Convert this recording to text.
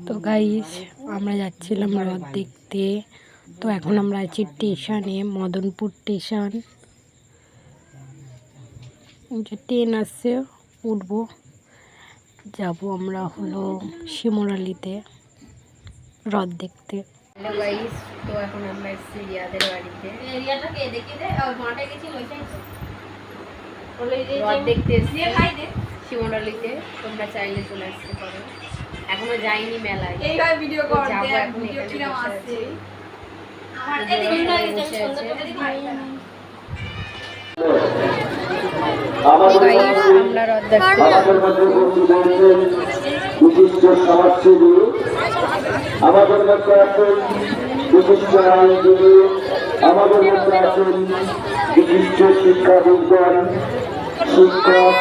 তো গাইস আমরা যাচ্ছিলাম রথ দেখতে। তো এখন আমরা আছি স্টেশনে, মদনপুর স্টেশন। যে ট্রেন আসছে, উঠবো, যাব আমরা হলো শিমুরালিতে রথ দেখতে। হ্যালো গাইস, তো এখন আমরা এসেছি রিয়াদের বাড়িতে। রথ দেখতে এসেছি শিমুরালিতে। তোমরা চাইলে চলে আসতে পারো, এখনো যাইনি মেলায়। এইভাবে ভিডিও কর, যাবো এখন। ভিডিও কিরকম আসছে আমরা রথ দেখতে বিশিষ্ট সমাজসেবী, আমাদের মধ্যে আছেন বিশিষ্ট আইনজীবী, আমাদের মধ্যে আছেন বিশিষ্ট শিক্ষাবিদগণ, শিক্ষক।